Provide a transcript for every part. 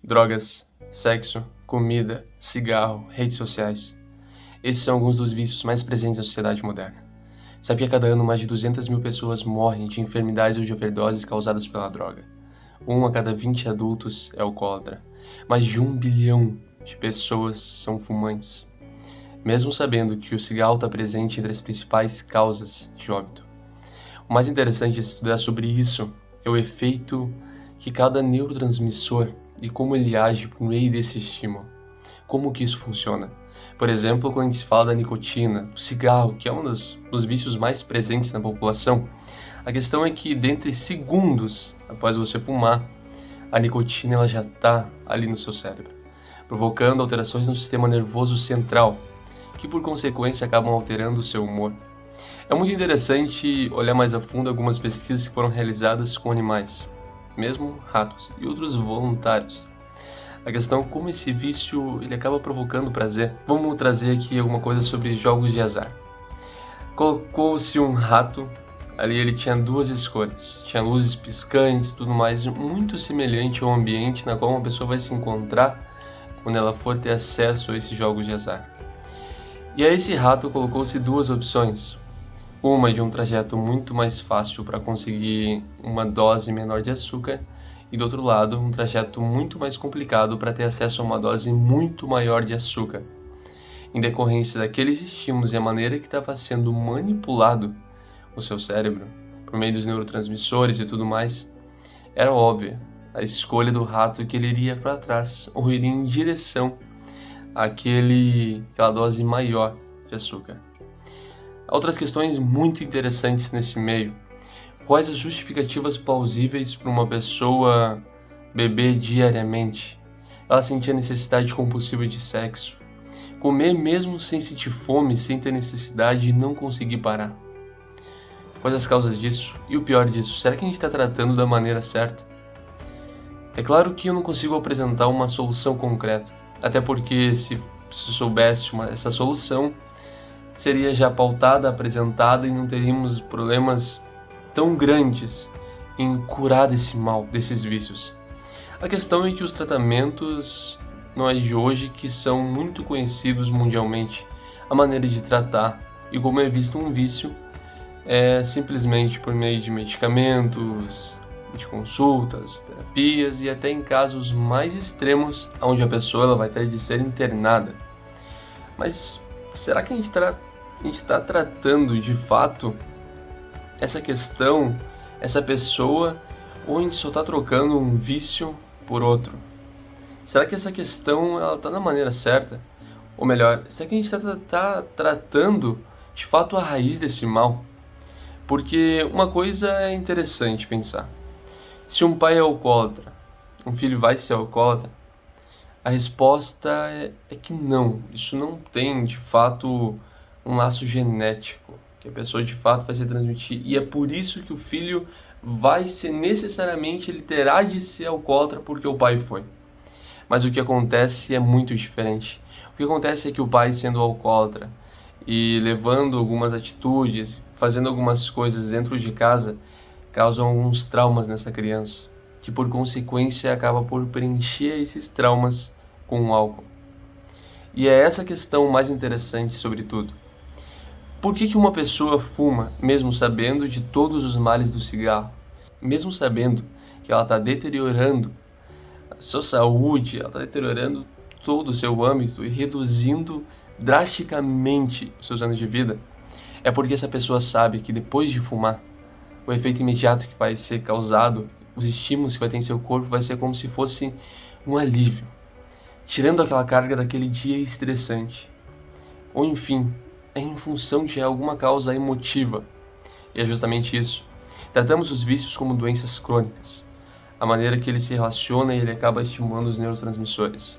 Drogas, sexo, comida, cigarro, redes sociais. Esses são alguns dos vícios mais presentes na sociedade moderna. Sabe que a cada ano mais de 200 mil pessoas morrem de enfermidades ou de overdoses causadas pela droga. 1 a cada 20 adultos é alcoólatra. Mais de 1 bilhão de pessoas são fumantes. Mesmo sabendo que o cigarro está presente entre as principais causas de óbito. O mais interessante de estudar sobre isso é o efeito que cada neurotransmissor e como ele age por meio desse estímulo. Como que isso funciona? Por exemplo, quando a gente fala da nicotina, do cigarro, que é um dos vícios mais presentes na população, a questão é que dentre segundos após você fumar, a nicotina ela já está ali no seu cérebro, provocando alterações no sistema nervoso central, que por consequência acabam alterando o seu humor. É muito interessante olhar mais a fundo algumas pesquisas que foram realizadas com animais, mesmo ratos e outros voluntários. A questão é como esse vício ele acaba provocando prazer. Vamos trazer aqui alguma coisa sobre jogos de azar. Colocou-se um rato, ali ele tinha duas escolhas. Tinha luzes piscantes e tudo mais, muito semelhante ao ambiente na qual uma pessoa vai se encontrar quando ela for ter acesso a esses jogos de azar. E a esse rato colocou-se duas opções. Uma de um trajeto muito mais fácil para conseguir uma dose menor de açúcar e do outro lado um trajeto muito mais complicado para ter acesso a uma dose muito maior de açúcar. Em decorrência daqueles estímulos e a maneira que estava sendo manipulado o seu cérebro por meio dos neurotransmissores e tudo mais, era óbvia a escolha do rato que ele iria para trás ou iria em direção àquela dose maior de açúcar. Há outras questões muito interessantes nesse meio. Quais as justificativas plausíveis para uma pessoa beber diariamente? Ela sentir a necessidade compulsiva de sexo. Comer mesmo sem sentir fome, sem ter necessidade e não conseguir parar. Quais as causas disso? E o pior disso, será que a gente está tratando da maneira certa? É claro que eu não consigo apresentar uma solução concreta. Até porque se soubesse essa solução, seria já pautada, apresentada e não teríamos problemas tão grandes em curar desse mal, desses vícios. A questão é que os tratamentos não é de hoje que são muito conhecidos mundialmente. A maneira de tratar e como é visto um vício é simplesmente por meio de medicamentos, de consultas, terapias e até em casos mais extremos, onde a pessoa ela vai ter de ser internada. Mas será que a gente está tratando de fato essa questão, essa pessoa, ou a gente só está trocando um vício por outro? Será que essa questão está na maneira certa? Ou melhor, será que a gente está tratando de fato a raiz desse mal? Porque uma coisa é interessante pensar. Se um pai é alcoólatra, um filho vai ser alcoólatra? A resposta é que não. Isso não tem, de fato, um laço genético, que a pessoa, de fato, vai se transmitir. E é por isso que o filho vai ser necessariamente, ele terá de ser alcoólatra porque o pai foi. Mas o que acontece é muito diferente. O que acontece é que o pai, sendo alcoólatra e levando algumas atitudes, fazendo algumas coisas dentro de casa, causam alguns traumas nessa criança, que por consequência acaba por preencher esses traumas com o álcool. E é essa questão mais interessante sobre tudo. Por que uma pessoa fuma, mesmo sabendo de todos os males do cigarro? Mesmo sabendo que ela está deteriorando a sua saúde, ela está deteriorando todo o seu âmbito e reduzindo drasticamente os seus anos de vida? É porque essa pessoa sabe que depois de fumar, o efeito imediato que vai ser causado, os estímulos que vai ter em seu corpo, vai ser como se fosse um alívio, tirando aquela carga daquele dia estressante. Ou enfim, é em função de alguma causa emotiva. E é justamente isso. Tratamos os vícios como doenças crônicas. A maneira que ele se relaciona e ele acaba estimulando os neurotransmissores.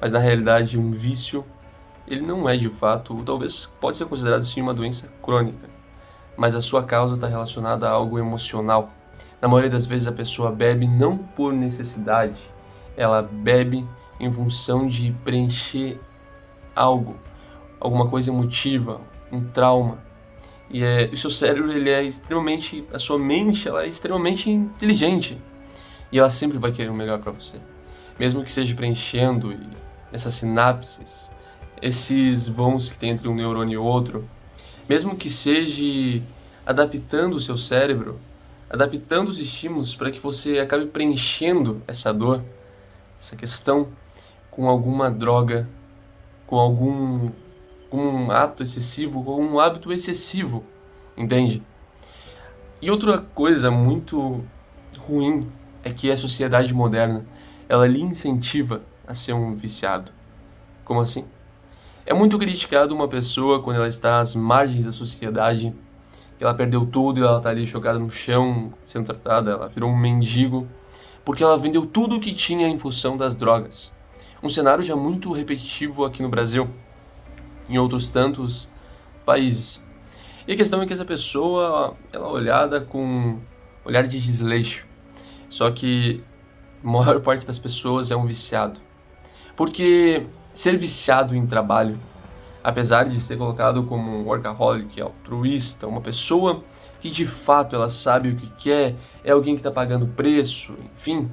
Mas na realidade, um vício, ele não é de fato, ou talvez pode ser considerado sim uma doença crônica. Mas a sua causa está relacionada a algo emocional. Na maioria das vezes a pessoa bebe não por necessidade, ela bebe em função de preencher algo, alguma coisa emotiva, um trauma. E o seu cérebro, a sua mente, ela é extremamente inteligente. E ela sempre vai querer o melhor para você. mesmo que seja preenchendo essas sinapses, esses vãos que tem entre um neurônio e outro, mesmo que seja adaptando o seu cérebro, adaptando os estímulos para que você acabe preenchendo essa dor, essa questão, com alguma droga, com um ato excessivo, com um hábito excessivo, entende? E outra coisa muito ruim é que a sociedade moderna, ela lhe incentiva a ser um viciado. Como assim? É muito criticado uma pessoa quando ela está às margens da sociedade, que ela perdeu tudo e ela está ali jogada no chão, sendo tratada, ela virou um mendigo, porque ela vendeu tudo o que tinha em função das drogas. Um cenário já muito repetitivo aqui no Brasil, em outros tantos países. E a questão é que essa pessoa, ela é olhada com um olhar de desleixo. Só que a maior parte das pessoas é um viciado. Porque ser viciado em trabalho, apesar de ser colocado como um workaholic, altruísta, uma pessoa que de fato ela sabe o que quer, é alguém que está pagando preço, enfim,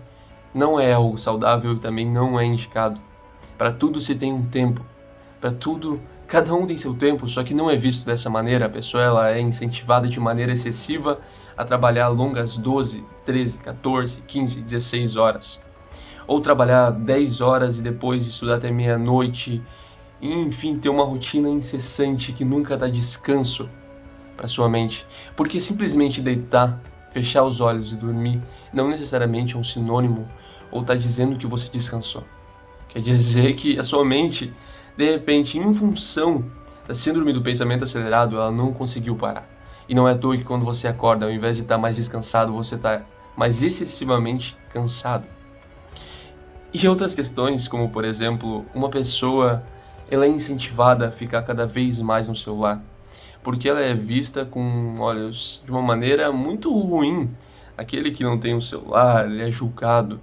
não é algo saudável e também não é indicado. Para tudo se tem um tempo, para tudo, cada um tem seu tempo, só que não é visto dessa maneira. A pessoa ela é incentivada de maneira excessiva a trabalhar longas 12, 13, 14, 15, 16 horas. Ou trabalhar 10 horas e depois estudar até meia-noite, e enfim, ter uma rotina incessante que nunca dá descanso para sua mente. Porque simplesmente deitar, fechar os olhos e dormir não necessariamente é um sinônimo ou está dizendo que você descansou. Quer dizer que a sua mente, de repente, em função da síndrome do pensamento acelerado, ela não conseguiu parar. E não é à toa que quando você acorda, ao invés de estar mais descansado, você está mais excessivamente cansado. E outras questões, como por exemplo, uma pessoa ela é incentivada a ficar cada vez mais no celular, porque ela é vista com olhos de uma maneira muito ruim. Aquele que não tem um celular, ele é julgado,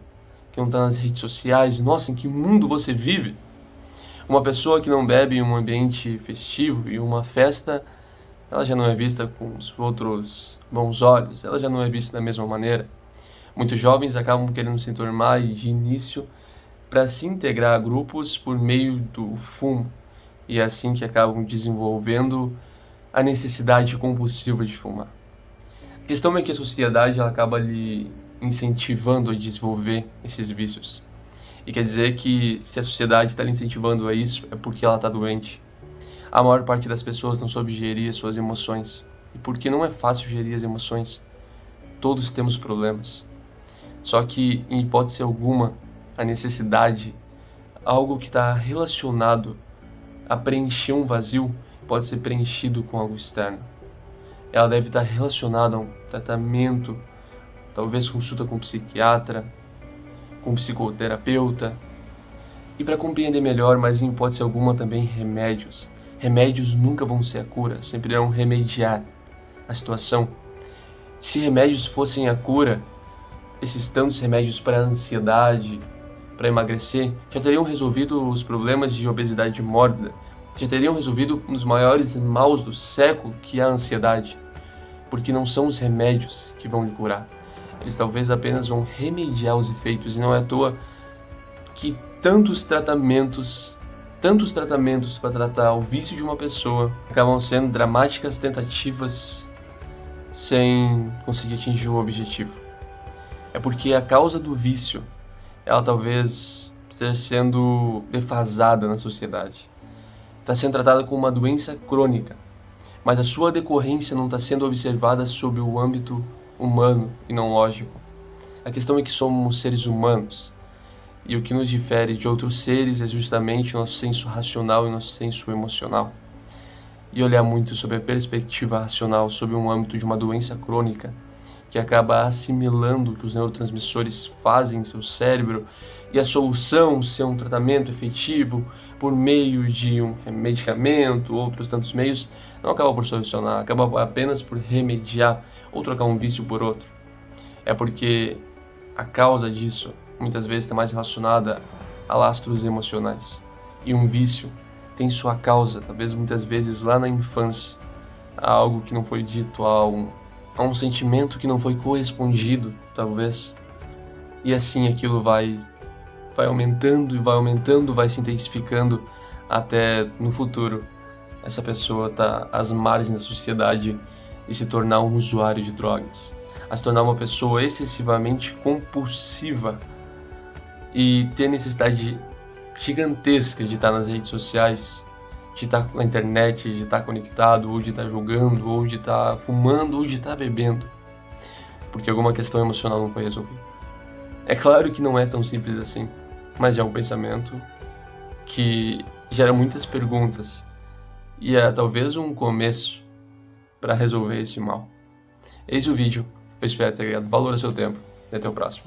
que não está nas redes sociais. Nossa, em que mundo você vive? Uma pessoa que não bebe em um ambiente festivo e uma festa, ela já não é vista com os outros bons olhos, ela já não é vista da mesma maneira. Muitos jovens acabam querendo se enturmar de início para se integrar a grupos por meio do fumo, e é assim que acabam desenvolvendo a necessidade compulsiva de fumar. A questão é que a sociedade ela acaba lhe incentivando a desenvolver esses vícios. E quer dizer que se a sociedade está lhe incentivando a isso, é porque ela está doente. A maior parte das pessoas não soube gerir as suas emoções. E porque não é fácil gerir as emoções, todos temos problemas. Só que, em hipótese alguma, a necessidade, algo que está relacionado a preencher um vazio, pode ser preenchido com algo externo. Ela deve estar relacionada a um tratamento, talvez consulta com um psiquiatra, com um psicoterapeuta, e para compreender melhor, mas em hipótese alguma também remédios. Remédios nunca vão ser a cura, sempre irão remediar a situação. Se remédios fossem a cura, esses tantos remédios para a ansiedade, para emagrecer, já teriam resolvido os problemas de obesidade mórbida, já teriam resolvido um dos maiores maus do século, que é a ansiedade, porque não são os remédios que vão lhe curar. Eles talvez apenas vão remediar os efeitos, e não é à toa que tantos tratamentos para tratar o vício de uma pessoa acabam sendo dramáticas tentativas sem conseguir atingir o objetivo. É porque a causa do vício, ela talvez esteja sendo defasada na sociedade. Está sendo tratada como uma doença crônica, mas a sua decorrência não está sendo observada sob o âmbito humano e não lógico. A questão é que somos seres humanos, e o que nos difere de outros seres é justamente o nosso senso racional e o nosso senso emocional. E olhar muito sobre a perspectiva racional, sobre um âmbito de uma doença crônica, que acaba assimilando o que os neurotransmissores fazem em seu cérebro, e a solução ser um tratamento efetivo por meio de um medicamento, outros tantos meios, não acaba por solucionar, acaba apenas por remediar ou trocar um vício por outro. É porque a causa disso muitas vezes está mais relacionada a lastros emocionais. E um vício tem sua causa, talvez muitas vezes lá na infância, a algo que não foi dito, a um sentimento que não foi correspondido, talvez. E assim aquilo vai vai aumentando e vai aumentando, vai se intensificando até no futuro essa pessoa tá às margens da sociedade e se tornar um usuário de drogas, a se tornar uma pessoa excessivamente compulsiva e ter necessidade gigantesca de estar nas redes sociais, de estar na internet, de estar conectado, ou de estar jogando, ou de estar fumando, ou de estar bebendo, porque alguma questão emocional não foi resolvida. É claro que não é tão simples assim, mas é um pensamento que gera muitas perguntas e é talvez um começo para resolver esse mal. Esse é o vídeo, eu espero ter agregado valor ao seu tempo e até o próximo.